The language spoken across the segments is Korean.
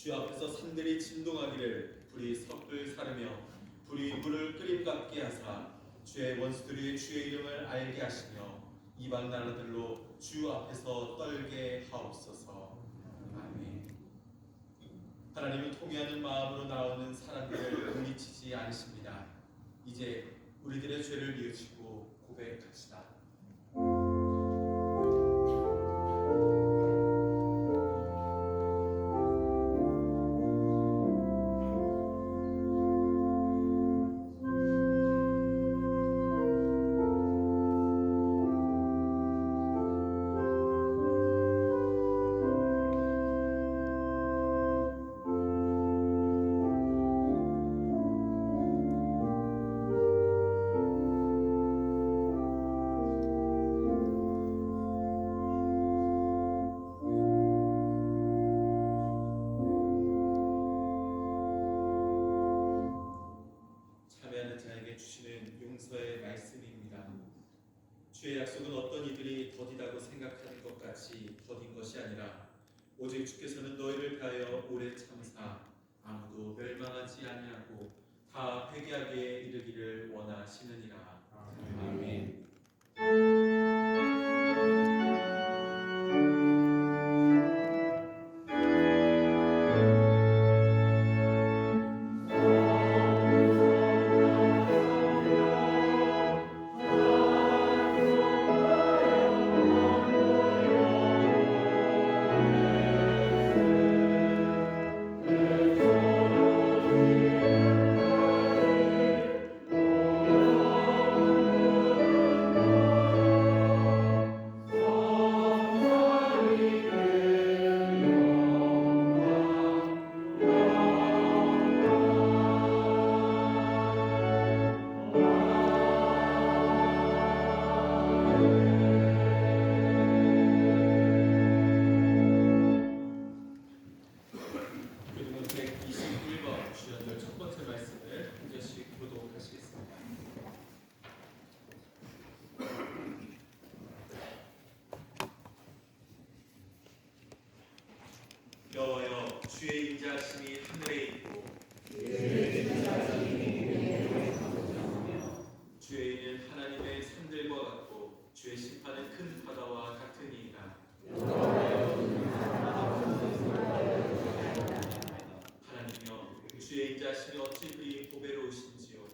주 앞에서 산들이 진동하기를 불이 섭을 사르며 불이 물을 끓임같게 하사 주의 원수들이 주의 이름을 알게 하시며 이방 나라들로 주 앞에서 떨게 하옵소서. 아멘. 하나님은 통회하는 마음으로 나오는 사람들을 물리치지 않으십니다. 이제 우리들의 죄를 뉘우치고 고백합시다. 참여하는 자에게 주시는 용서의 말씀입니다. 주의 약속은 어떤 이들이 더디다고 생각하는 것 같이 더딘 것이 아니라 오직 주께서는 너희를 위하여 오래 참사 아무도 멸망하지 아니하고 다 회개하기에 이르기를 원하시느니라. 아멘. 교동문 121번 주연들 첫 번째 말씀을 한 절씩 교독하시겠습니다. 여호와여, 주의 인자하심이 하늘에 있고 주의 의는 하나님의 산들과 같고 주의 심판은 큰 바다와 같으니이다. 하나님여, 주의 인자하심이 어찌 그리 보배로우신지요.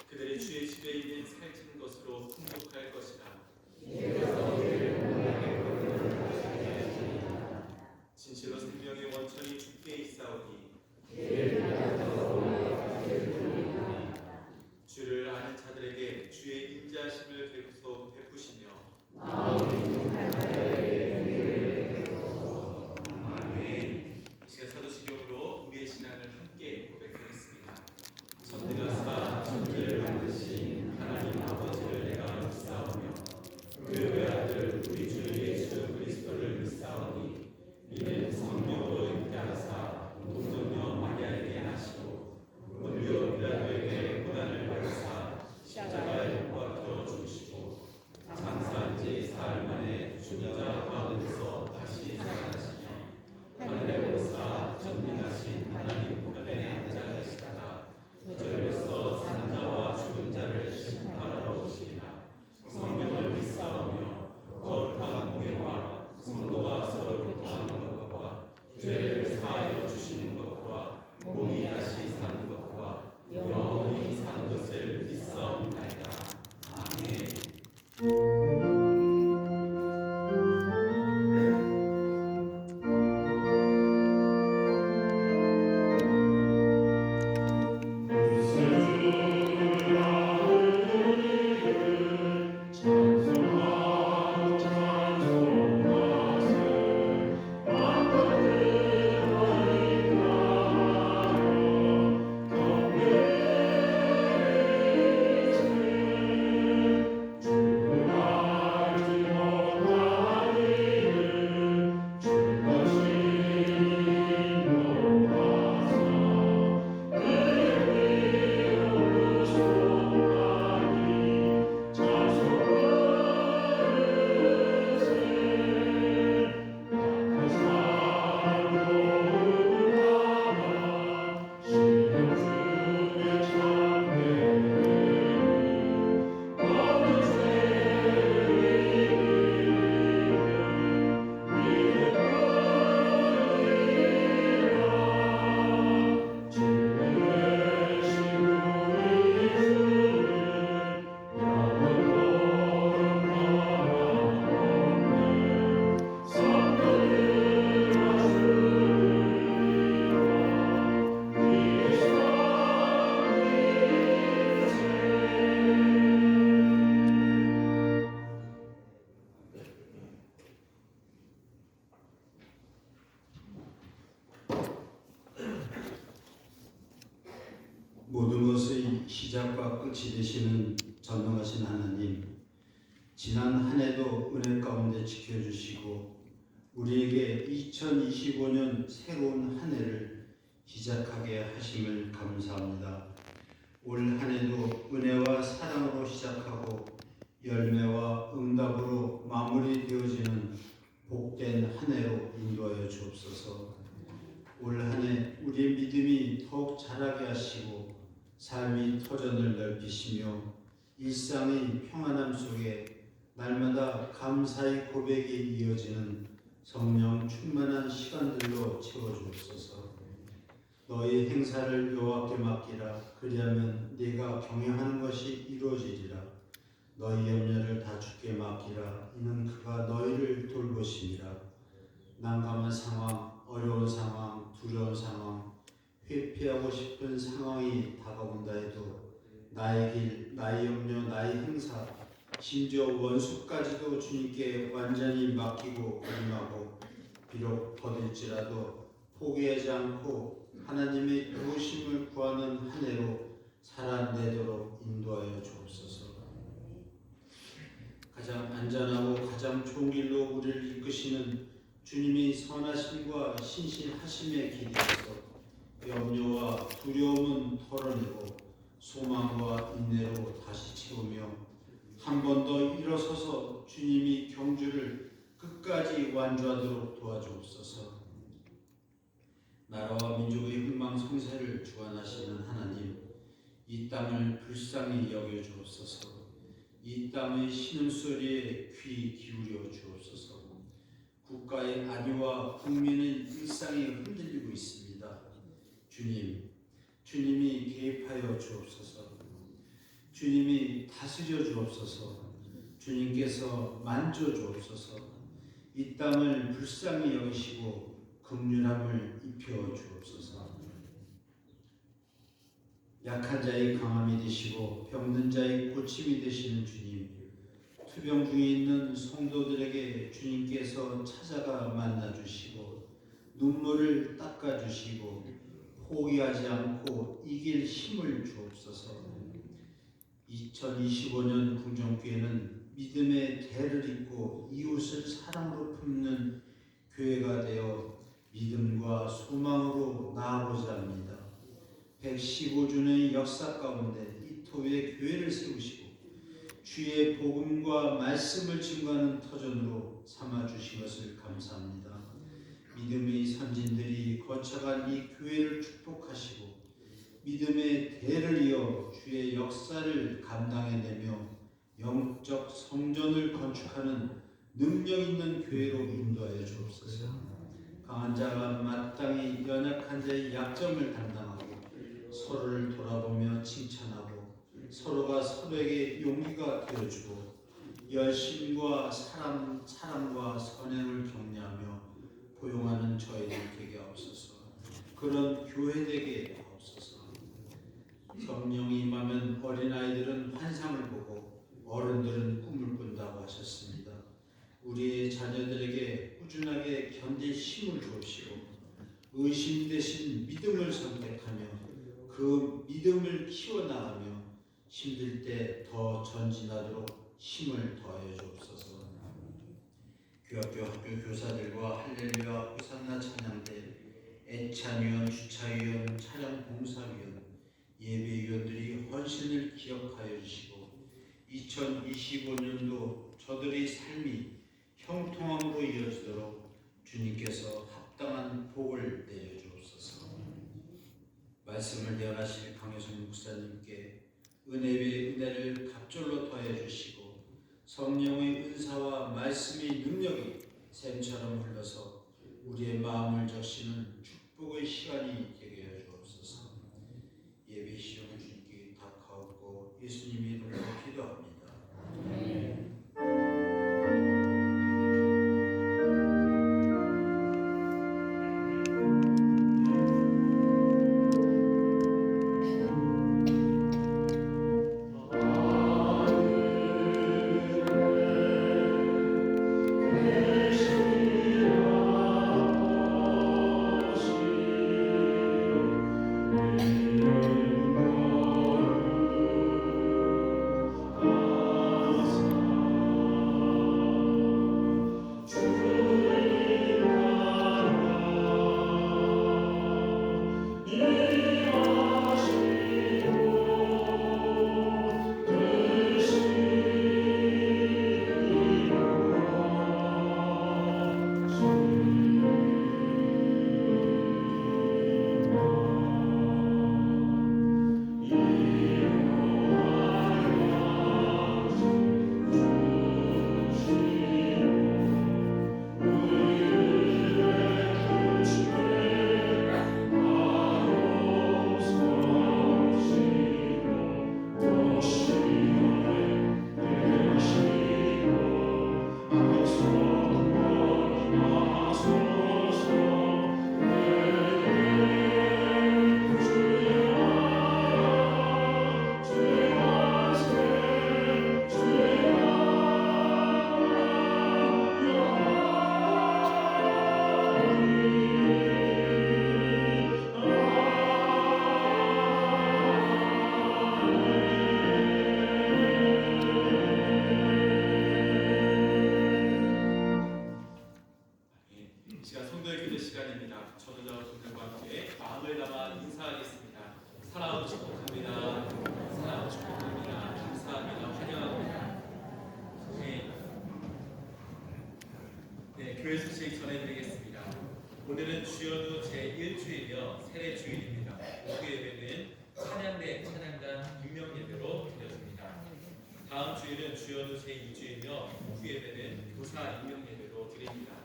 그들이 주의 집에 있는 살찐 것으로 풍족할 것이다. 진실로 시작과 끝이 되시는 전능하신 하나님, 지난 한 해도 은혜 가운데 지켜주시고 우리에게 2025년 새로운 한 해를 시작하게 하심을 감사합니다. 올 한 해도 은혜와 사랑으로 시작하고 열매와 응답으로 마무리되어지는 복된 한 해로 인도하여 주옵소서. 올 한 해 우리의 믿음이 더욱 자라게 하시고 삶의 터전을 넓히시며 일상의 평안함 속에 날마다 감사의 고백이 이어지는 성령 충만한 시간들로 채워주옵소서. 너희 행사를 여호와께 맡기라. 그리하면 네가 경영하는 것이 이루어지리라. 너희 염려를 다 주께 맡기라. 이는 그가 너희를 돌보심이라. 난감한 상황, 어려운 상황, 두려운 상황, 회피하고 싶은 상황이 다가온다 해도 나의 길, 나의 염려, 나의 행사, 심지어 원수까지도 주님께 완전히 맡기고 의임하고 비록 버릴지라도 포기하지 않고 하나님의 도우심을 구하는 한 해로 살아내도록 인도하여 주옵소서. 가장 안전하고 가장 좋은 길로 우리를 이끄시는 주님의 선하심과 신실하심의 길이어서 염려와 두려움은 털어내고 소망과 인내로 다시 채우며 한 번 더 일어서서 주님이 경주를 끝까지 완주하도록 도와주옵소서. 나라와 민족의 흥망성쇠를 주관하시는 하나님, 이 땅을 불쌍히 여겨주옵소서. 이 땅의 신음소리에 귀 기울여 주옵소서. 국가의 안위와 국민의 일상이 흔들리고 있습니다. 주님이 개입하여 주옵소서. 주님이 다스려 주옵소서. 주님께서 만져 주옵소서. 이 땅을 불쌍히 여기시고 긍휼함을 입혀 주옵소서. 약한 자의 강함이 되시고 병든 자의 고침이 되시는 주님, 투병 중에 있는 성도들에게 주님께서 찾아가 만나주시고 눈물을 닦아주시고 포기하지 않고 이길 힘을 주옵소서. 2025년 궁정교회는 믿음의 대를 잇고 이웃을 사랑으로 품는 교회가 되어 믿음과 소망으로 나아가고자 합니다. 115주년의 역사 가운데 이 토에 교회를 세우시고 주의 복음과 말씀을 증거하는 터전으로 삼아주신 것을 감사합니다. 믿음의 선진들이 거쳐간 이 교회를 축복하시고 믿음의 대를 이어 주의 역사를 감당해내며 영적 성전을 건축하는 능력 있는 교회로 인도하여 주옵소서. 강한 자가 마땅히 연약한 자의 약점을 담당하고 서로를 돌아보며 칭찬하고 서로가 서로에게 용기가 되어주고 열심과 사랑과 선행을 격려하며 포용하는 저희들 되게 하옵소서. 그런 교회 되게 하옵소서. 성령이 임하면 어린아이들은 환상을 보고 어른들은 꿈을 꾼다고 하셨습니다. 우리의 자녀들에게 꾸준하게 견딜 힘을 주옵시고 의심 대신 믿음을 선택하며 그 믿음을 키워나가며 힘들 때 더 전진하도록 힘을 더하여 주옵소서. 교학교 학교 교사들과 할렐루야 호산나 찬양대 애찬위원, 주차위원, 차량 봉사위원, 예배위원들이 헌신을 기억하여 주시고 2025년도 저들의 삶이 형통함으로 이어지도록 주님께서 합당한 복을 내려주옵소서. 말씀을 대언하실 강효성 목사님께 은혜 위에 은혜를 갑절로 더해 주시고 성령의 은사와 말씀의 능력이 샘처럼 흘러서 우리의 마음을 적시는 축복의 시간이 되게 해 주옵소서. 예배 시간을 주님께 탁하옵고 예수님의 이름으로 기도합니다. 네, 교회 소식 전해드리겠습니다. 오늘은 주여도 제1주이며 세례주일입니다. 오후 예배는 찬양대 찬양단 임명 예배로 드려집니다. 다음 주일은 주여도 제2주이며 오후 예배는 교사 임명 예배로 드립니다.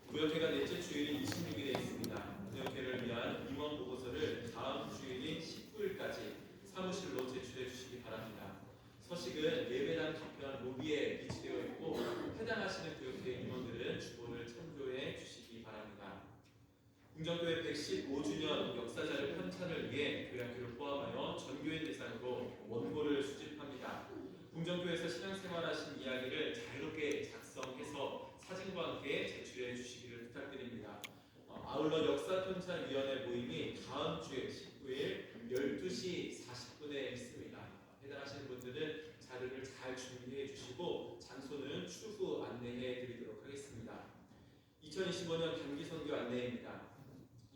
구역회가 넷째 주일인 26일에 있습니다. 구역회를 위한 임원 보고서를 다음 주일인 19일까지 사무실로 제출해 주시기 바랍니다. 서식은 예배당 뒤편 로비에 비치되어 있고 해당하시는 구역회 임원들은 주보를 참조해 주시기 바랍니다. 궁정교회 115주년 역사자료 편찬을 위해 교회학교를 포함하여 전교인 대상으로 원고를 수집합니다. 궁정교회에서 신앙생활하신 이야기를 자유롭게 작성해서 사진과 함께 제출해 주시기를 부탁드립니다. 아울러 역사편찬위원회 모임이 다음 주에 19일 12시 40분에 있습니다. 해당하시는 분들은 자료를 잘 준비해 주시고 장소는 추후 안내해 드리도록 하겠습니다. 2025년 단기 선교 안내입니다.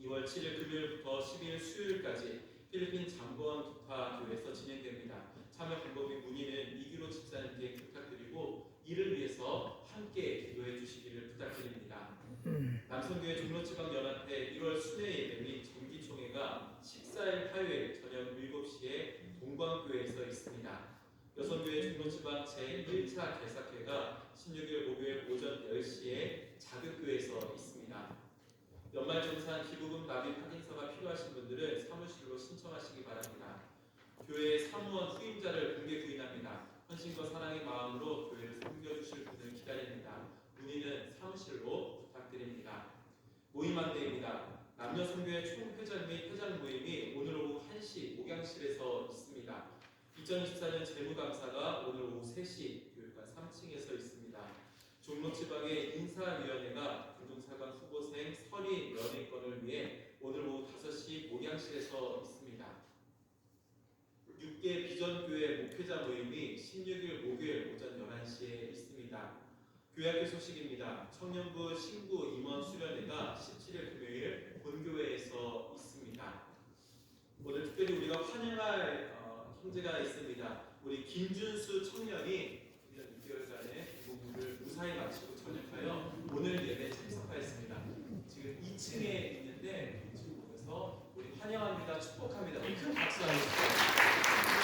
2월 7일 금요일부터 10일 수요일까지 필리핀 잠보안 기파 교회에서 진행됩니다. 참여 방법이 문의는 이규로 집사님께 부탁드리고 이를 위해서 함께 기도해 주시기를 부탁드립니다. 남성교회 종로지방연합회 1월 순회 예배 및 정기총회가 14일 화요일 저녁 7시에 동광교회에서 있습니다. 여성교회 종로지방 제1차 개사회가 16일 목요일 오전 10시에 자극교회에서 있습니다. 연말정산 기부금 납입 확인서가 필요하신 분들은 사무실로 신청하시기 바랍니다. 교회의 사무원 후임자를 공개 구인합니다. 헌신과 사랑의 마음으로 교회를 섬겨주실 분을 기다립니다. 문의는 사무실로 부탁드립니다. 모임 안내입니다. 남녀성교회 총회장 및 회장 모임이 오늘 오후 1시 목양실에서 있습니다. 2024년 재무감사가 오늘 오후 3시 교육관 3층에서 있습니다. 종로지방의 인사위원회가 부동사관 후보생 서리 연회권을 위해 오늘 오후 5시 목양실에서 있습니다. 6개 비전교회 목회자 모임이 16일 목요일 오전 11시에 있습니다. 교회학교 소식입니다. 청년부 신구 임원 수련회가 17일 금요일 본교회에서 있습니다. 오늘 특별히 우리가 환영할 형제가 있습니다. 우리 김준수 청년이 1년 6개월간의 공부를 무사히 마치고 전역하여 오늘 예배에 참석하였습니다. 지금 2층에 있는데 지금 오면서 우리 환영합니다. 축복합니다. 우리 큰 박수 하시죠.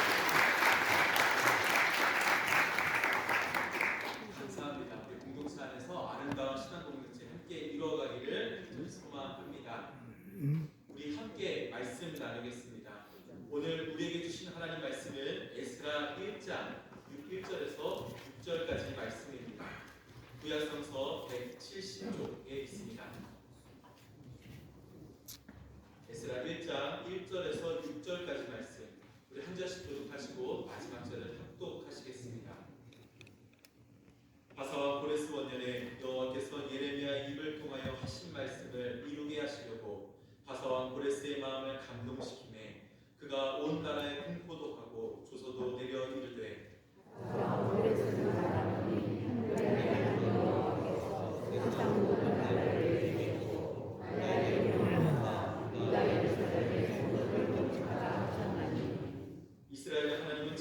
감사합니다. 우리 공동체 안에서 아름다운 신앙 공동체 함께 이루어가기를 소망합니다. 우리 함께 말씀 나누겠습니다. 오늘 우리에게 주신 하나님 말씀은 에스라 1장 1절에서 6절까지 말씀입니다. 구약성서 170쪽에 있습니다. 에스라 1장 1절에서 6절까지 말씀 우리 한 절씩 교독하시고 마지막 절을 합독하시겠습니다. 바사와 고레스 원년에 여호와께서 예레미야 입을 통하여 하신 말씀을 이루게 하시려고 바사와 고레스의 마음을 감동시키매 그가 온 나라에 공포도 하고 조서도 내려 이르되 이스라엘의 하나님은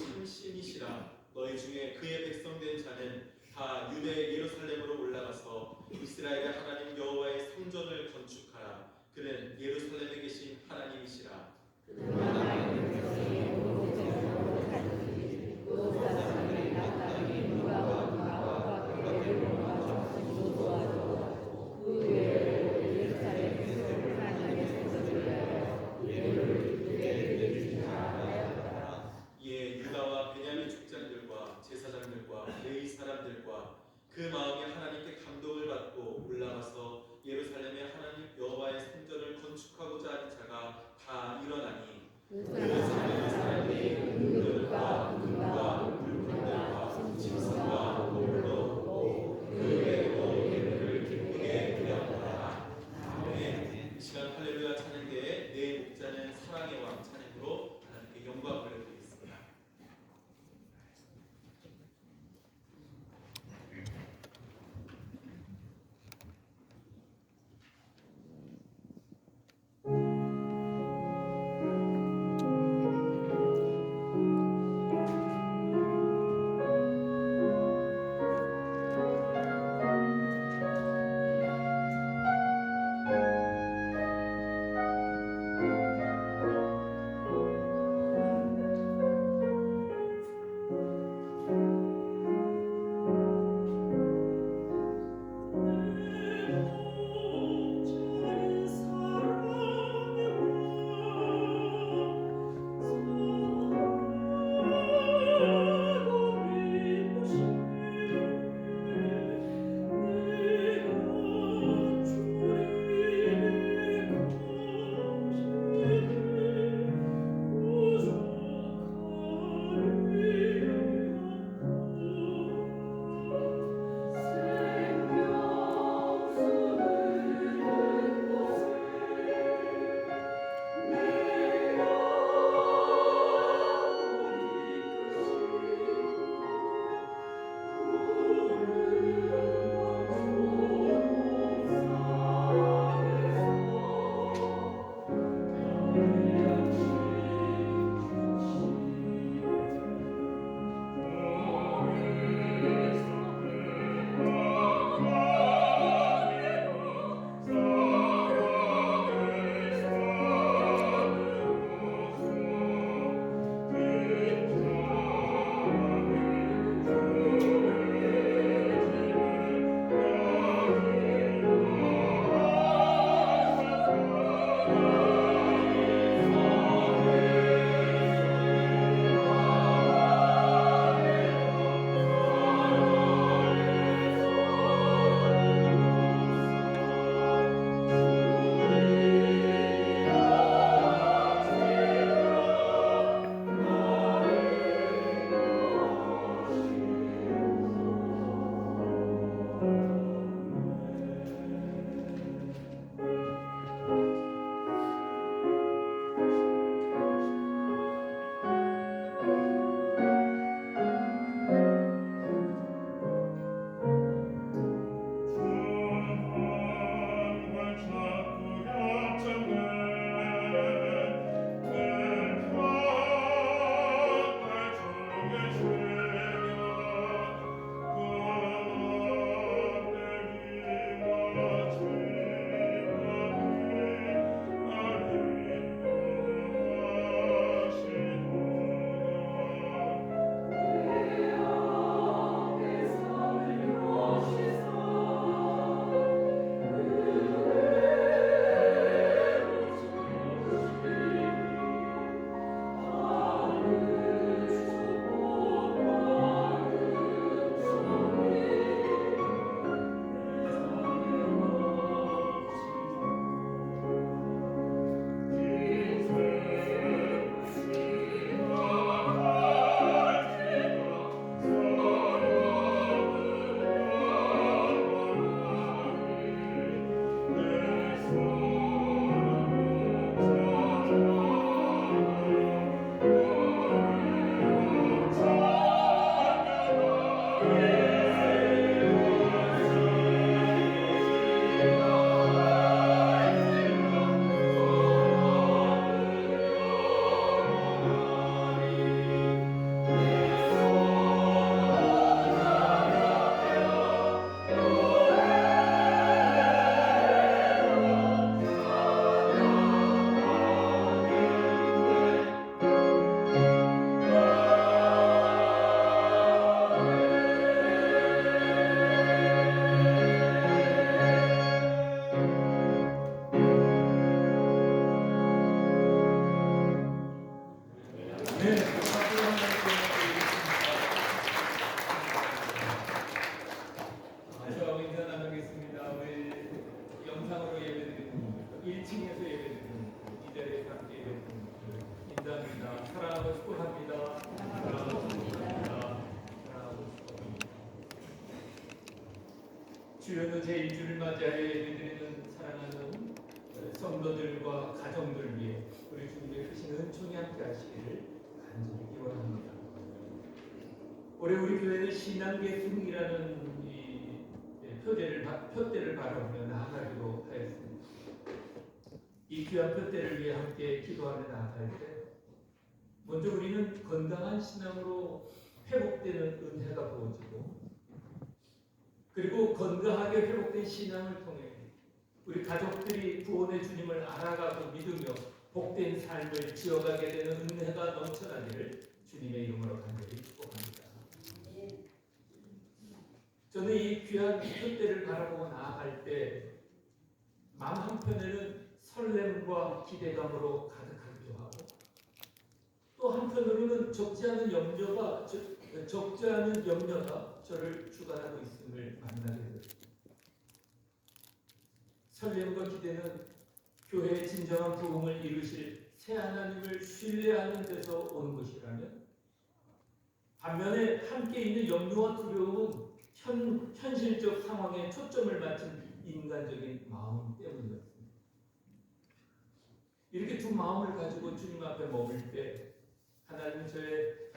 마지막 자리에 드리는 사랑하는 성도들과 가정들 위해 우리 주님의 크신 은총이 함께 하시기를 간절히 기원합니다. 올해 우리 교회는 신앙계승이라는 이 표대를 바라보며 나아가기로 하였습니다. 이 귀한 표대를 위해 함께 기도하며 나아갈 때 먼저 우리는 건강한 신앙으로 회복되는 은혜가 부어지고, 그리고 건강하게 회복된 신앙을 통해 우리 가족들이 구원의 주님을 알아가고 믿으며 복된 삶을 지어가게 되는 은혜가 넘쳐나기를 주님의 이름으로 간절히 축복합니다. 저는 이 귀한 표대를 바라보고 나아갈 때 마음 한편에는 설렘과 기대감으로 가득하기도 하고, 또 한편으로는 적지 않은 염려가 저를 주관하고 있음을 만나게 됩니다. 설렘과 기대는 교회의 진정한 부흥을 이루실 새 하나님을 신뢰하는 데서 오는 것이라면, 반면에 함께 있는 염려와 두려움은 현실적 상황에 초점을 맞춘 인간적인 마음 때문이었습니다. 이렇게 두 마음을 가지고 주님 앞에 머물 때 하나님은 저의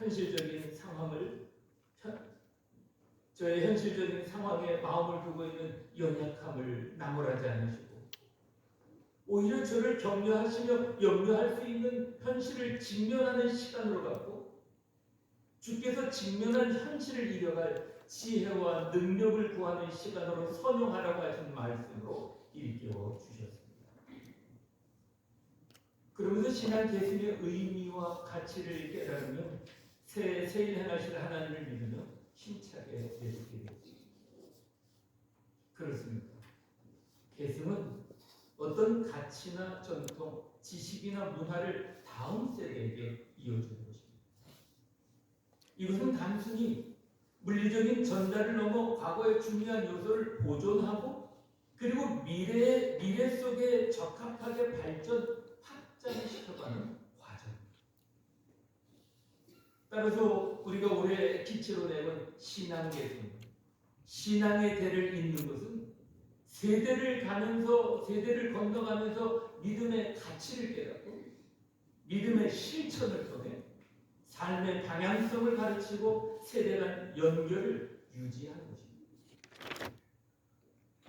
현실적인 상황에 마음을 두고 있는 연약함을 나무라지 않으시고, 오히려 저를 격려하시며 염려할 수 있는 현실을 직면하는 시간으로 갖고, 주께서 직면한 현실을 이겨갈 지혜와 능력을 구하는 시간으로 선용하라고 하신 말씀으로 일깨워 주셨습니다. 그러면서 신앙 계승의 의미와 가치를 깨달으며 새일 행하실 하나님을 믿으며 힘차게 내딛게 되었습니다. 그렇습니다. 계승은 어떤 가치나 전통, 지식이나 문화를 다음 세대에게 이어주는 것입니다. 이것은 단순히 물리적인 전달을 넘어 과거의 중요한 요소를 보존하고, 그리고 미래 속에 적합하게 확장시켜가는 과정입니다. 따라서 우리가 올해 기초로 내건 신앙계승, 신앙의 대를 잇는 것은 세대를 건너가면서 믿음의 가치를 깨닫고 믿음의 실천을 통해 삶의 방향성을 가르치고 세대 간 연결을 유지하는 것입니다.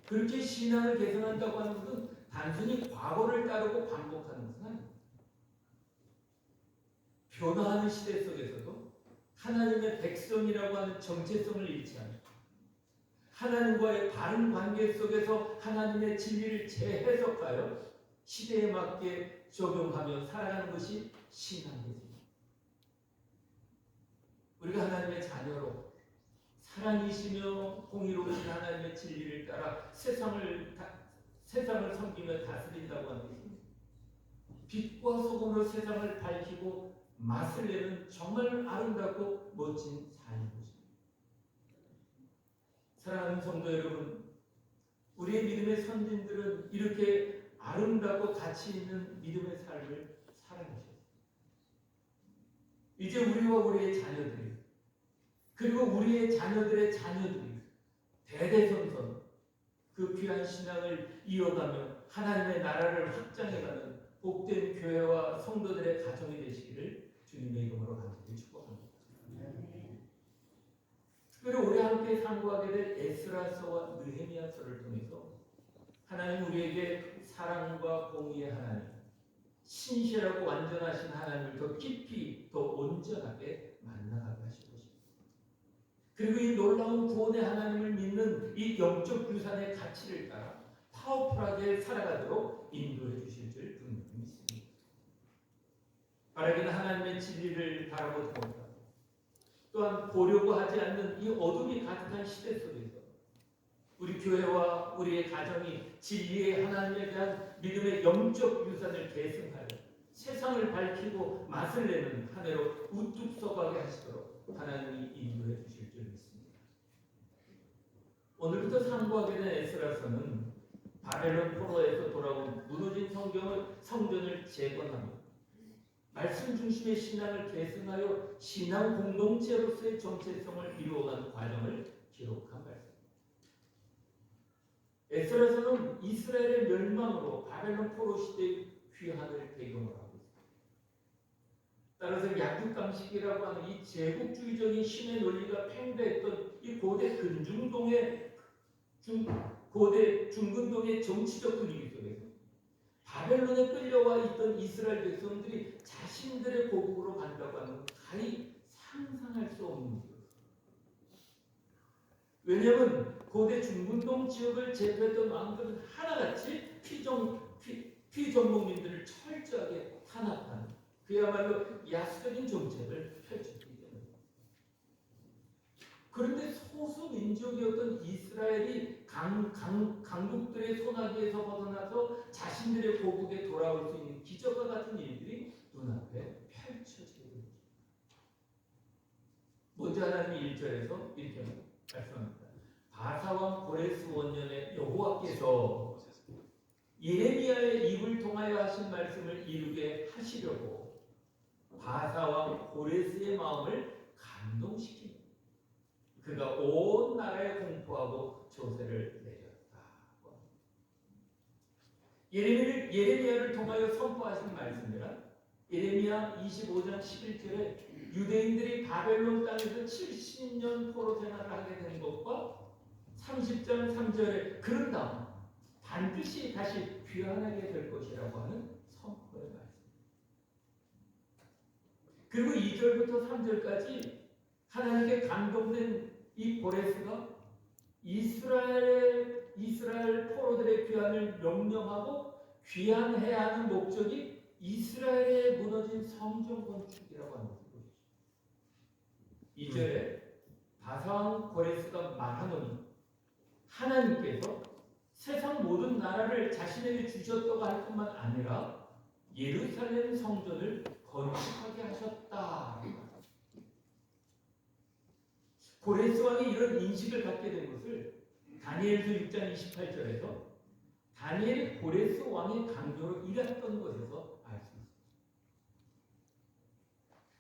그렇게 신앙을 개선한다고 하는 것은 단순히 과거를 따르고 반복하는 것은 아닙니다. 변화하는 시대 속에서도 하나님의 백성이라고 하는 정체성을 잃지 않고, 하나님과의 바른 관계 속에서 하나님의 진리를 재해석하여 시대에 맞게 적용하며 살아가는 것이 신앙입니다. 우리가 하나님의 자녀로 사랑이시며 공의로우신 하나님의 진리를 따라 세상을 섬기며 다스린다고 하는 것입니다. 빛과 소금으로 세상을 밝히고 맛을 내는 정말 아름답고 멋진 삶인 것입니다. 사랑하는 성도 여러분, 우리의 믿음의 선진들은 이렇게 아름답고 가치 있는 믿음의 삶을 살아가셨습니다. 이제 우리와 우리의 자녀들이, 그리고 우리의 자녀들의 자녀들이 대대손손 그 귀한 신앙을 이어가며 하나님의 나라를 확장해가는 복된 교회와 성도들의 가정이 되시기를 주님의 이름으로 간절히 축복합니다. 특별히 올해 함께 상고하게 될 에스라서와 느헤미야서를 통해서 하나님 우리에게 사랑과 공의의 하나님, 신실하고 완전하신 하나님을 더 깊이 더 온전하게 만나가게 하실 것입니다. 그리고 이 놀라운 구원의 하나님을 믿는 이 영적 유산의 가치를 따라 파워풀하게 살아가도록 인도해 주실 줄 분명히 믿습니다. 바라기는 하나님의 진리를 바라보지 못하고 또한 보려고 하지 않는 이 어둠이 가득한 시대 속에서 우리 교회와 우리의 가정이 진리의 하나님에 대한 믿음의 영적 유산을 계승하여 세상을 밝히고 맛을 내는 한 해로 우뚝 서가게 하시도록 하나님이 인도해 주실 줄 믿습니다. 오늘부터 상고하게 된 에스라서는 바벨론 포로에서 돌아온 무너진 성전을 재건하며 말씀 중심의 신앙을 계승하여 신앙 공동체로서의 정체성을 이루어가는 과정을 기록한 말씀입니다. 에스라서는 이스라엘의 멸망으로 바벨론 포로 시대의 귀환을 배경으로 하고 있습니다. 따라서 약육강식이라고 하는 이 제국주의적인 신의 논리가 팽배했던 이 고대 중근동의 정치적 분위기 속에서 바벨론에 끌려와 있던 이스라엘 백성들이 자신들의 고국으로 간다고 하는 건 가히 상상할 수 없는 일이었어요. 왜냐하면 고대 중근동 지역을 제패했던 왕들은 하나같이 피전목민들을 철저하게 탄압하는 그야말로 야수적인 정책을 펼쳤기 때문입니다. 그런데 소수 민족이었던 이스라엘이 강국들의 손아귀에서 벗어나서 자신들의 고국에 돌아올 수 있는 기적과 같은 일들이 눈앞에 펼쳐지게 됩니다. 먼저 하나님이 1절에서 이렇게 말씀합니다. 바사왕 고레스 원년에 여호와께서 예레미야의 입을 통하여 하신 말씀을 이루게 하시려고 바사왕 고레스의 마음을 감동시킵니다. 그가 온 나라에 공포하고 조세를 내렸다. 예레미야를 통하여 선포하신 말씀이란 예레미야 25장 11절에 유대인들이 바벨론 땅에서 70년 포로 생활을 하게 된 것과 30장 3절에 그런 다음 반드시 다시 귀환하게 될 것이라고 하는 선포의 말씀. 그리고 2절부터 3절까지 하나님께 감동된 이 고레스가 이스라엘 포로들의 귀환을 명령하고 귀환해야 하는 목적이 이스라엘에 무너진 성전 건축이라고 하는 것을 보십시오. 2절에 바사왕 고레스가 말하노니 하나님께서 세상 모든 나라를 자신에게 주셨다고 할 뿐만 아니라 예루살렘 성전을 건축하게 하셨다. 고레스 왕이 이런 인식을 갖게 된 것을 다니엘서 6장 28절에서 다니엘이 고레스 왕의 강조로 일했던 것에서 알 수 있습니다.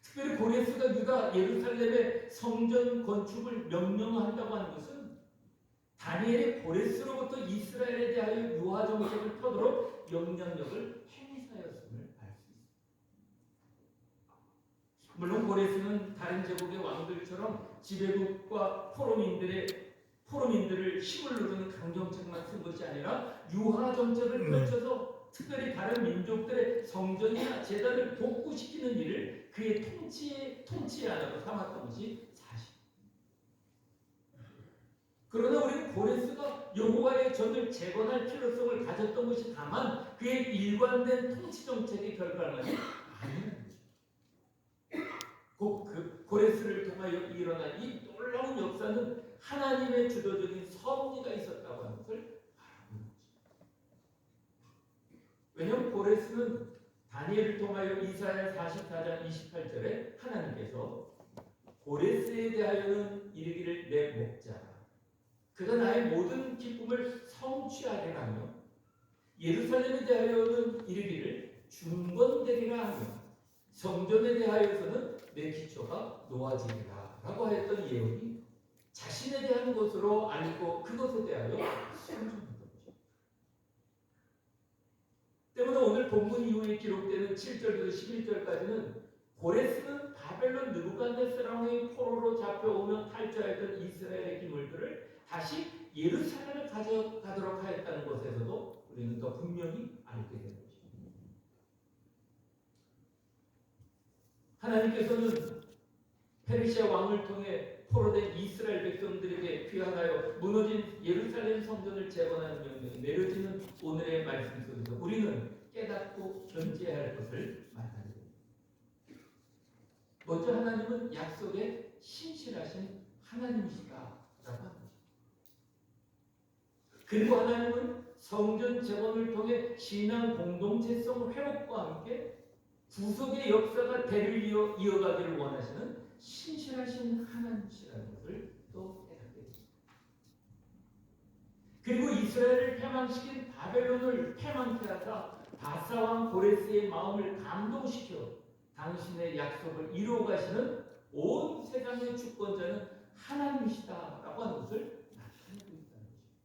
특별히 고레스가 유다 예루살렘의 성전 건축을 명령한다고 하는 것은 다니엘이 고레스로부터 이스라엘에 대하여 유화 정책을 펴도록 영향력을 행사하였음을 알 수 있습니다. 물론 고레스는 다른 제국의 왕들처럼 지배국과 포로민들을 힘을 누르는 강정책만 쓴 것이 아니라 유화 정책을 펼쳐서 특별히 다른 민족들의 성전이나 제단을 복구시키는 일을 그의 통치 안으로 삼았던 것이 사실입니다. 그러나 우리는 고레스가 여호와의 전을 재건할 필요성을 가졌던 것이 다만 그의 일관된 통치 정책의 결과만이 아니라는 것입니다. 그 고레스를 통하여 일어난 이 놀라운 역사는 하나님의 주도적인 섭리가 있었다고 하는 것을 알아보는 것입니다. 왜냐하면 고레스는 다니엘을 통하여 이사야 44장 28절에 하나님께서 고레스에 대하여는 이르기를 내 목자라 그가 나의 모든 기쁨을 성취하리라며 예루살렘에 대하여는 이르기를 중건되리라 하며 성전에 대하여서는 내 기초가 놓아지리라 라고 하였던 예언이 자신에 대한 것으로 알고 그것에 대하여 순종했던 것입니다. 때문에 오늘 본문 이후에 기록되는 7절부터 11절까지는 고레스는 바벨론 느부갓네살 왕의 포로로 잡혀오며 탈취하였던 이스라엘의 기물들을 다시 예루살렘에 가져가도록 하였다는 것에서도 우리는 더 분명히 알게 되는 것입니다. 하나님께서는 페르시아 왕을 통해 포로된 이스라엘 백성들에게 귀환하여 무너진 예루살렘 성전을 재건하는 명령이 내려지는 오늘의 말씀 속에서 우리는 깨닫고 견지해야 할 것을 말하게 됩니다. 먼저 하나님은 약속에 신실하신 하나님이시다라고 합니다. 그리고 하나님은 성전 재건을 통해 신앙 공동체성 회복과 함께 구속의 역사가 대를 이어가기를 원하시는 신실하신 하나님이시라는 것을 또 깨닫게 됩니다. 그리고 이스라엘을 패망시킨 바벨론을 패망케 하사 바사왕 고레스의 마음을 감동시켜 당신의 약속을 이루어 가시는 온 세상의 주권자는 하나님이시다라고 하는 것을 나타내고 있다는 것입니다.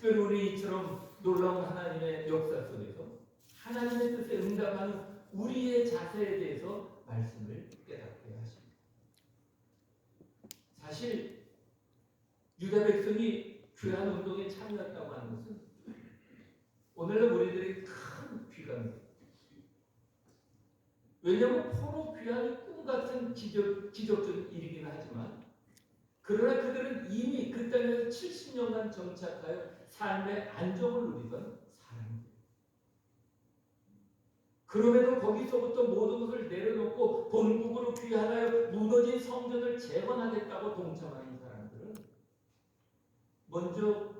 특별히 우리 이처럼 놀라운 하나님의 역사 속에서 하나님의 뜻에 응답하는 우리의 자세에 대해서 말씀을 깨닫게 하십니다. 사실 유다 백성이 귀한 운동에 참여했다고 하는 것은 오늘날 우리들이 큰 귀감입니다. 왜냐하면 포로 귀환이 꿈같은 기적적인 일이긴 하지만 그러나 그들은 이미 그 땅에서 70년간 정착하여 삶의 안정을 누리던 사람입니다. 그럼에도 거기서부터 모든 것을 내려놓고 본국으로 귀환하여 무너진 성전을 재건하겠다고 동참하는 사람들은 먼저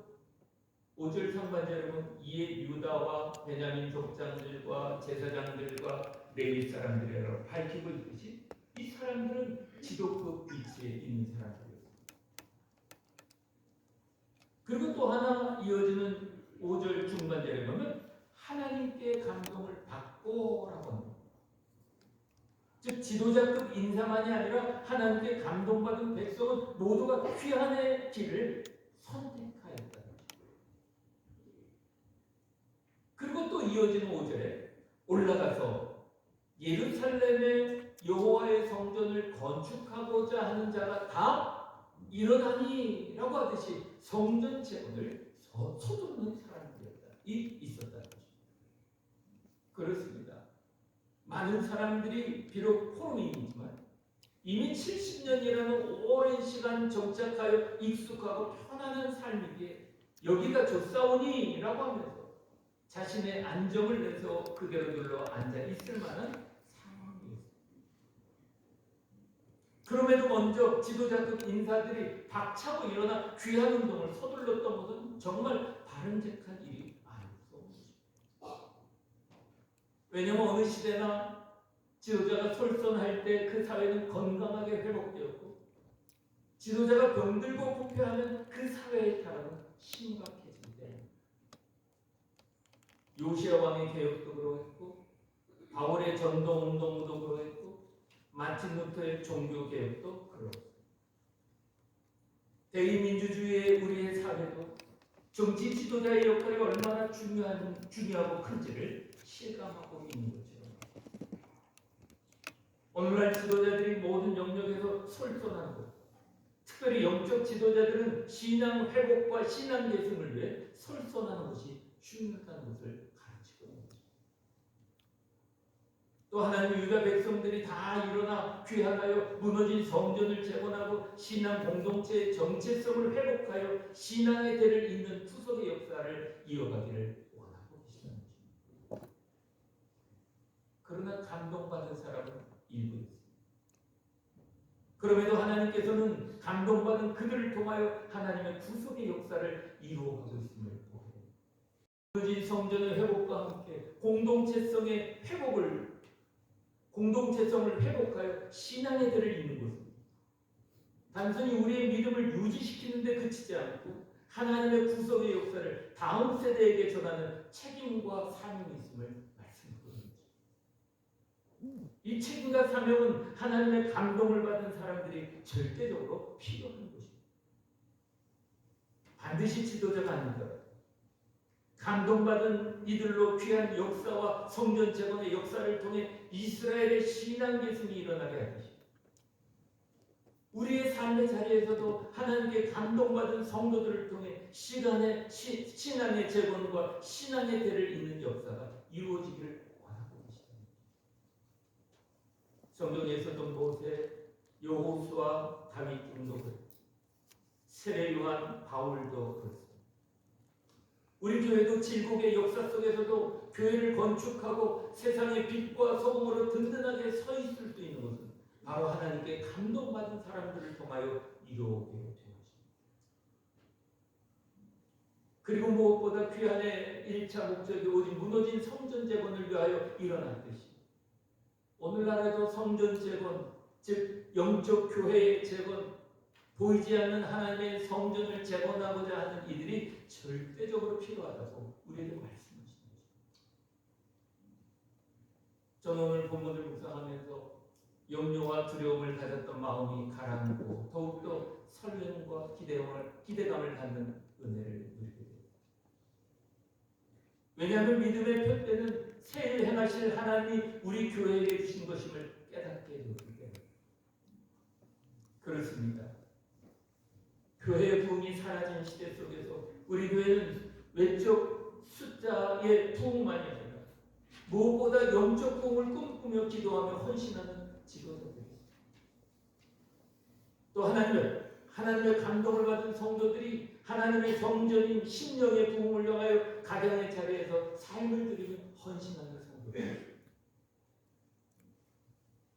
5절 상반절에 보면 이에 유다와 베냐민 족장들과 제사장들과 레위 사람들이라고 밝히고 있듯이 이 사람들은 지도급 위치에 있는 사람들이었습니다. 그리고 또 하나 이어지는 5절 중반절에 보면 하나님께 감동을 받고라고 합니다. 즉 지도자급 인사만이 아니라 하나님께 감동받은 백성은 모두가 귀환의 길을 선택하였다. 그리고 또 이어지는 5절에 올라가서 예루살렘의 여호와의 성전을 건축하고자 하는 자가 다 일어나니라고 하듯이 성전 재건을 서두르는 사람들이 있었다는 것입니다. 그렇습니다. 많은 사람들이 비록 포로민이지만 이미 70년이라는 오랜 시간 정착하여 익숙하고 편안한 삶이기에 여기가 좋사오니라고 하면서 자신의 안정을 내서 그대로 눌러 앉아 있을 만한 상황이었습니다. 그럼에도 먼저 지도자급 인사들이 박차고 일어나 귀한 운동을 서둘렀던 것은 정말 바람직한 일이 아니었습니다. 왜냐하면 어느 시대나 지도자가 솔선할 때 그 사회는 건강하게 회복되었고 지도자가 병들고 부패하면 그 사회의 타락은 심각해질 때입니다. 요시야 왕의 개혁도 그러했고 바울의 전도운동도 그러했고 마틴 루터의 종교개혁도 그렇습니다. 대의민주주의의 우리의 사회도 정치 지도자의 역할이 얼마나 중요하고 큰지를 실감하고 있는 것처럼 오늘날 지도자들이 모든 영역에서 솔선하고 특별히 영적 지도자들은 신앙 회복과 신앙 계승을 위해 솔선하는 것이 중요하다는 것을 가르치고 있는 것입니다. 또 하나님 유다 백성들이 다 일어나 귀환하여 무너진 성전을 재건하고 신앙 공동체의 정체성을 회복하여 신앙의 대를 잇는 투석의 역사를 이어가기를 원하고 계시다는 것입니다. 그러나 감동받은 사람은 일부 있습니다. 그럼에도 하나님께서는 감동받은 그들을 통하여 하나님의 구속의 역사를 이루어가고 있음을 보게 됩니다. 무너진 성전의 회복과 함께 공동체성을 회복하여 신앙의 대를 잇는 것입니다. 단순히 우리의 믿음을 유지시키는 데 그치지 않고 하나님의 구속의 역사를 다음 세대에게 전하는 책임과 사명이 있음을 말씀드립니다. 이 책임과 사명은 하나님의 감동을 받은 사람들이 절대적으로 필요한 것입니다. 반드시 지도자가 아니더라도 감동받은 이들로 귀한 역사와 성전 재건의 역사를 통해 이스라엘의 신앙 계승이 일어나게 하듯이 우리의 삶의 자리에서도 하나님께 감동받은 성도들을 통해 신앙의 재건과 신앙의 대를 잇는 역사가 이루어지기를 원하고 계십니다. 성경에서도 모세, 여호수아, 다윗 등도 그렇고 세례 요한, 바울도 그렇습니다. 우리 교회도 질곡의 역사 속에서도 교회를 건축하고 세상의 빛과 소금으로 든든하게 서 있을 수 있는 것은 바로 하나님께 감동받은 사람들을 통하여 이루어오게 된 것입니다. 그리고 무엇보다 귀환의 1차 목적이 오직 무너진 성전 재건을 위하여 일어났듯이 오늘날에도 성전 재건, 즉 영적 교회의 재건, 보이지 않는 하나님의 성전을 재건하고자 하는 이들이 절대적으로 필요하다고 우리에게 말씀하십니다. 저는 오늘 본문을 묵상하면서 염려와 두려움을 가졌던 마음이 가라앉고 더욱더 설렘과 기대감을 갖는 은혜를 누리게 됩니다. 왜냐하면 믿음의 표대는 새 일 행하실 하나님이 우리 교회에게 주신 것임을 깨닫게 해주기 때문에 그렇습니다. 교회의 부흥이 사라진 시대 속에서 우리 교회는 외적 숫자의 부흥만이 아니라 무엇보다 영적 부흥을 꿈꾸며 기도하며 헌신하는 지도자들입니다. 또 하나님의 감동을 받은 성도들이 하나님의 성전인 심령의 부흥을 향하여 각양의 자리에서 삶을 드리며 헌신하는 성도들.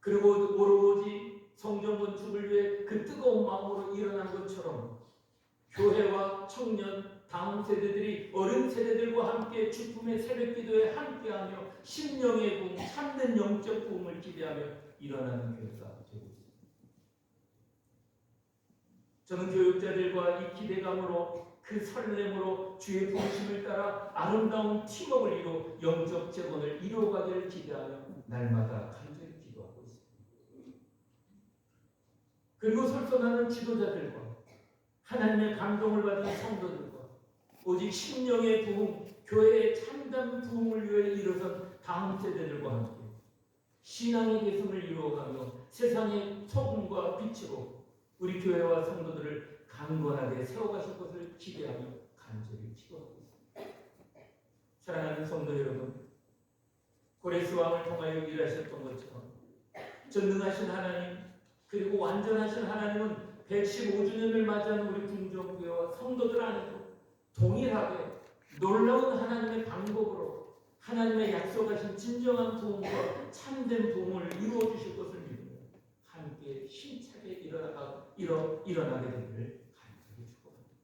그리고 오로지 성전 건축을 위해 그 뜨거운 마음으로 일어난 것처럼 교회와 청년, 다음 세대들이 어른 세대들과 함께 주품의 새벽기도에 함께하며 심령의 부흥, 참된 영적 부흥을 기대하며 일어나는 교회가 되고 있습니다. 저는 교육자들과 이 기대감으로 그 설렘으로 주의 부르심을 따라 아름다운 팀워크를 이루어 영적 재건을 이루어가기를 기대하며 날마다 간절히 기도하고 있습니다. 그리고 설선하는 지도자들과 하나님의 감동을 받은 성도들과 오직 심령의 부흥, 교회의 참담 부흥을 위해 일어선 다음 세대들과 함께 신앙의 계승을 이루어가며 세상의 소금과 빛으로 우리 교회와 성도들을 강건하게 세워가실 것을 기대하며 간절히 기도하고 있습니다. 사랑하는 성도 여러분, 고레스 왕을 통하여 일하셨던 것처럼 전능하신 하나님 그리고 완전하신 하나님은 115주년을 맞이하는 우리 궁정교회와 성도들 안에도 동일하게 놀라운 하나님의 방법으로 하나님의 약속하신 진정한 부흥과 참된 부흥을 이루어 주실 것을 믿으며 함께 힘차게 일어나게 되기를 간절히 축복합니다.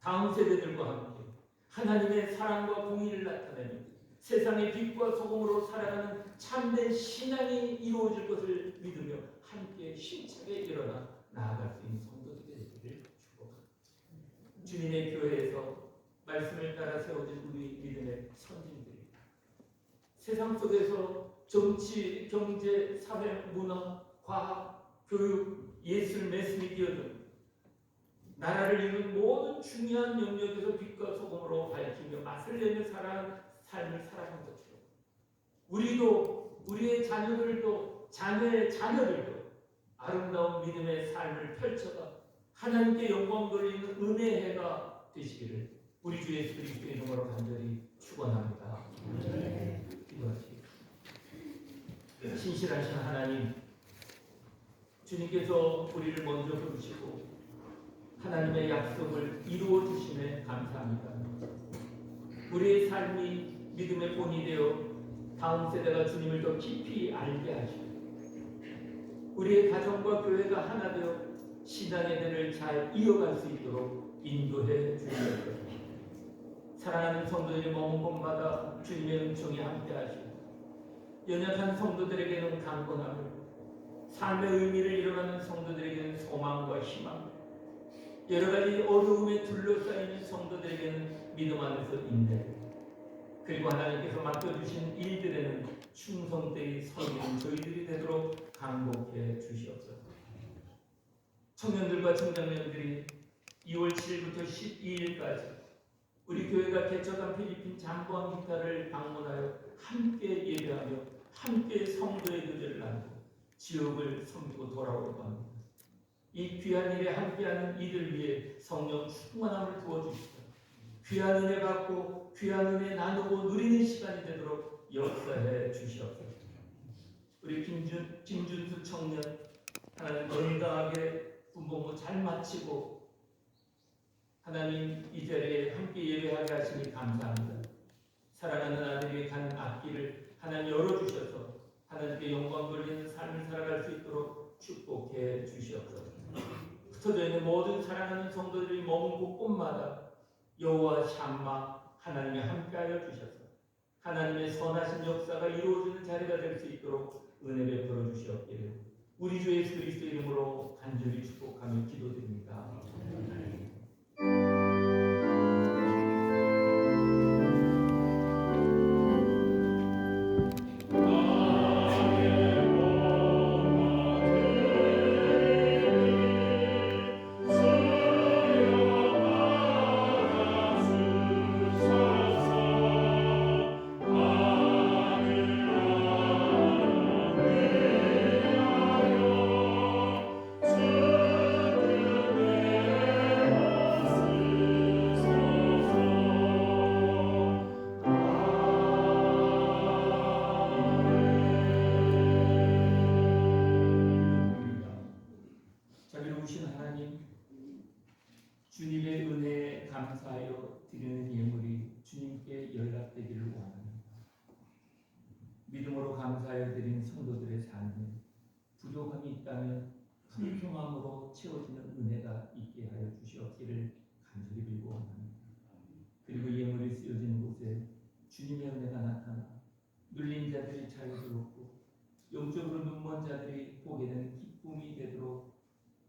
다음 세대들과 함께 하나님의 사랑과 공의를 나타내며 세상의 빛과 소금으로 살아가는 참된 신앙이 이루어질 것을 믿으며 함께 힘차게 일어나 나아갈 수 있는 성도들이 되기를 축복합니다. 주님의 교회에서 말씀을 따라 세워진 우리 믿음의 선진들입니다. 세상 속에서 정치, 경제, 사회, 문화, 과학, 교육, 예술, 매스미디어 등 나라를 이루는 모든 중요한 영역에서 빛과 소금으로 밝히며 맛을 내며 살아가는 삶을 살아간 것처럼 우리도 우리의 자녀들도 자녀의 자녀들도 아름다운 믿음의 삶을 펼쳐가 하나님께 영광 돌리는 은혜의 해가 되시기를 우리 주 예수 그리스도의 이름으로 간절히 축원합니다. 기도하시겠습니다. 신실하신 하나님, 주님께서 우리를 먼저 부르시고 하나님의 약속을 이루어 주심에 감사합니다. 우리의 삶이 믿음의 본이 되어 다음 세대가 주님을 더 깊이 알게 하시고 우리의 가정과 교회가 하나 되어 신앙의 대를 잘 이어갈 수 있도록 인도해 주시옵소서. 사랑하는 성도들이 머문 곳마다 주님의 은총이 함께 하시고 연약한 성도들에게는 강건함을, 삶의 의미를 잃어가는 성도들에게는 소망과 희망, 여러 가지 어려움에 둘러싸이는 성도들에게는 믿음 안에서 인내, 그리고 하나님께서 맡겨주신 일들에는 충성되이 섬기는 저희들이 되도록 강복해 주시옵소서. 청년들과 청장년들이 2월 7일부터 12일까지 우리 교회가 개척한 필리핀 잠보안 기타를 방문하여 함께 예배하며 함께 성도의 교제를 나누고 지역을 섬기고 돌아오려고 합니다. 이 귀한 일에 함께하는 이들 위해 성령 충만함을 부어주시고 귀한 은혜 받고 귀한 은혜 나누고 누리는 시간이 되도록 역사해 주시옵소서. 우리 김준수 청년 하나님 건강하게 군복무 잘 마치고 하나님 이 자리에 함께 예배하게 하시니 감사합니다. 사랑하는 아들이 간 앞길을 하나님 열어주셔서 하나님께 영광 돌리는 삶을 살아갈 수 있도록 축복해 주시옵소서. 흩어져 있는 모든 사랑하는 성도들이 머문 곳곳마다 여호와 샴마 하나님이 함께하여 주셔서 하나님의 선하신 역사가 이루어지는 자리가 될 수 있도록 은혜 베풀어 주시옵기를 우리 주 예수 그리스도 이름으로 간절히 축복하며 기도드립니다. 위하여 드리는 예물이 주님께 연락되기를 원합니다. 믿음으로 감사하여 드린 성도들의 삶에 부족함이 있다면 풍성함으로 채워지는 은혜가 있게 하여 주시옵기를 간절히 빌고 원합니다. 그리고 예물이 쓰여진 곳에 주님의 은혜가 나타나 눌린 자들이 자유스럽고 영적으로 눈먼 자들이 보게 되는 기쁨이 되도록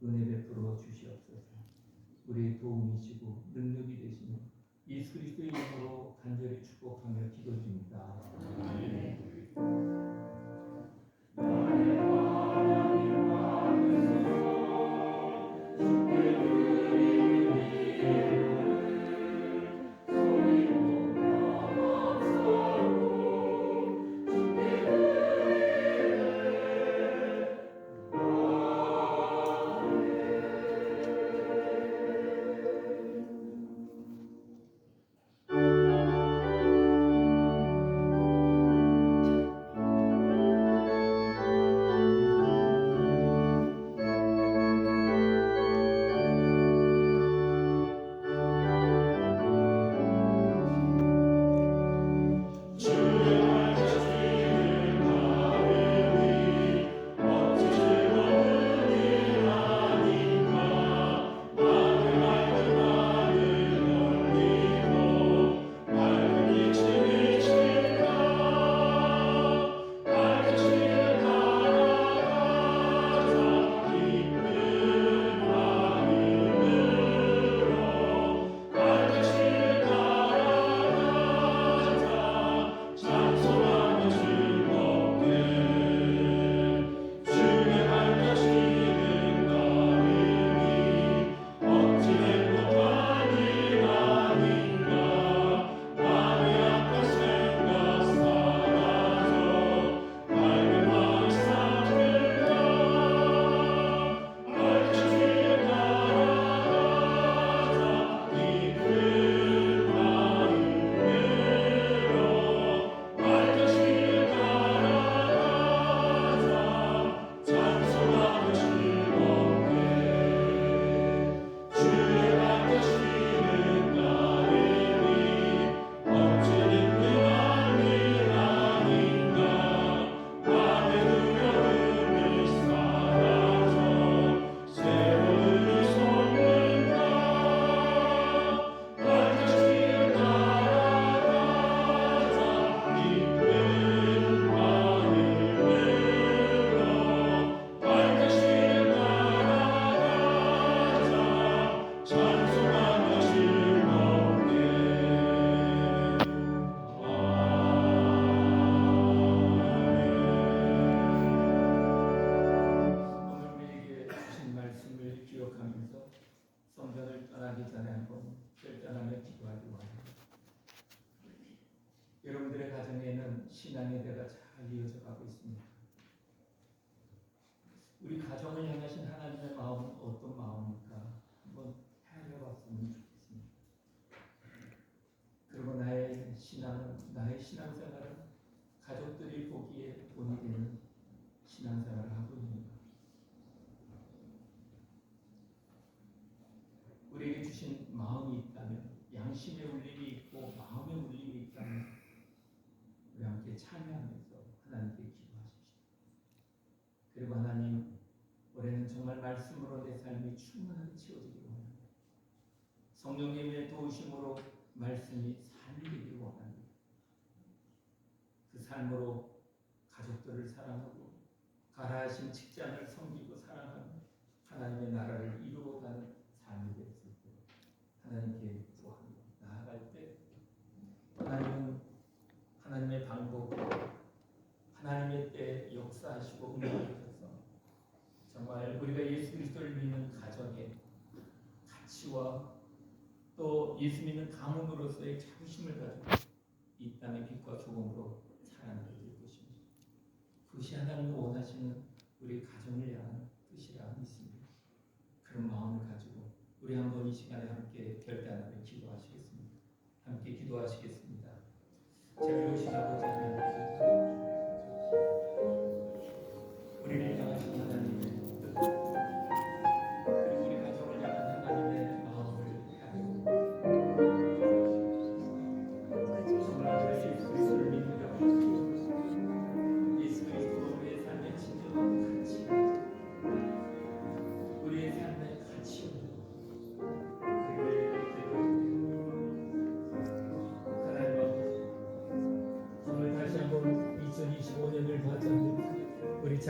은혜 베풀어 주시옵소서. 우리의 도움이시고 능력이 되시는 예수 그리스도의 이름으로 간절히 축복하며 기도드립니다. 아멘. 여러분들의 가정에는 신앙의 대가 잘 이어져 가고 있습니다. 우리 가정을 향하신 하나님의 마음은 어떤 마음입니까? 한번 헤아려봤으면 좋겠습니다. 그리고 나의 신앙생활은 가족들이 보기에 본이 되는 신앙생활을 하고 있는가? 우리에게 주신 마음이 있다면, 양심의 울림이 있고 마음의 울림이 있다면 우리 함께 참여하면서 하나님께 기도하십시오. 그리고 하나님, 올해는 정말 말씀으로 내 삶이 충만하게 채워지기를 원합니다. 성령님의 도우심으로 말씀이 삶이 되기를 원합니다. 그 삶으로 가족들을 사랑하고 가라하신 직장을 섬기고 사랑하며 하나님의 나라를 이루어가는 삶이 될 수 있도록 하나님께 구하며 나아갈 때 하나님은 하나님의 방법, 하나님의 때 역사하시고 응답하셔서 정말 우리가 예수 그리스도를 믿는 가정의 가치와 또 예수 믿는 가문으로서의 자부심을 가지고 이 땅의 빛과 소금으로 살아나게 될 것입니다. 그것이 하나님이 원하시는 우리 가정을 향한 뜻이라 믿습니다. 그런 마음을 가지고 우리 한번 이 시간에 함께 결단하며 기도하시겠습니다. 함께 기도하시겠습니다. 자비로우신 아버지 하나님, 우리를 향하신 하나님의 뜻, 그리고 우리 가족을 향한 하나님의 마음을 헤아려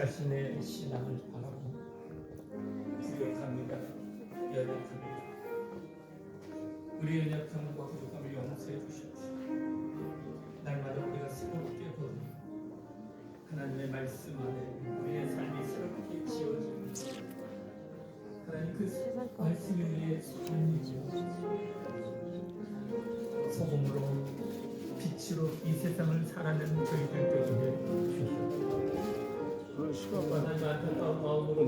자신의 신앙을 바라고 부족합니다. 연약합니다. 우리 연약함과 부족함을 용서해 주십시오. 날마다 우리가 새롭게 거듭나 하나님의 말씀 안에 우리의 삶이 새롭게 지어집니다. 하나님 그 말씀이 우리의 소원이죠. 소금으로 빛으로 이 세상을 살아내는 저희들 되게 주시옵소서. 하나님 안타까운 마음으로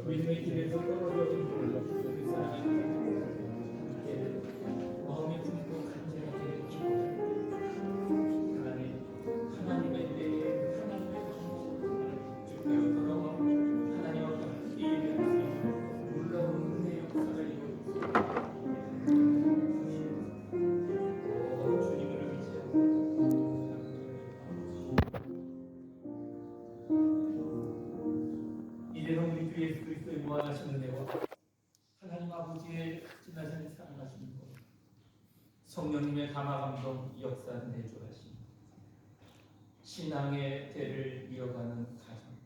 믿음의 길에서 떨어져 있는 그 사람에게 마음이 품고 간절하게 기도합니다. 하나님의 때에 하나님의 주께로 돌아와 하나님과 함께 일하는 놀라운 은혜의 역사가 이루어졌습니다. 주님을 이제는 우리 주 예수 그리스도의 무한하신 은혜와 하나님 아버지의 극진하신 사랑하신 것, 성령님의 감화감동 역사는 내주하신 신앙의 대를 이어가는 가정,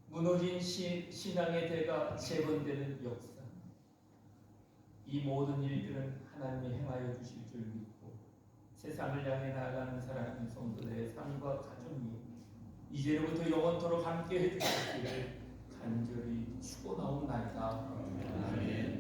무너진 신앙의 대가 재건되는 역사, 이 모든 일들은 하나님이 행하여 주실 줄 믿고 세상을 향해 나아가는 사랑하는 성도들의 삶과 가정이 이제로부터 영원토록 함께 해주시기를 간절히 축원하옵나이다. 아멘.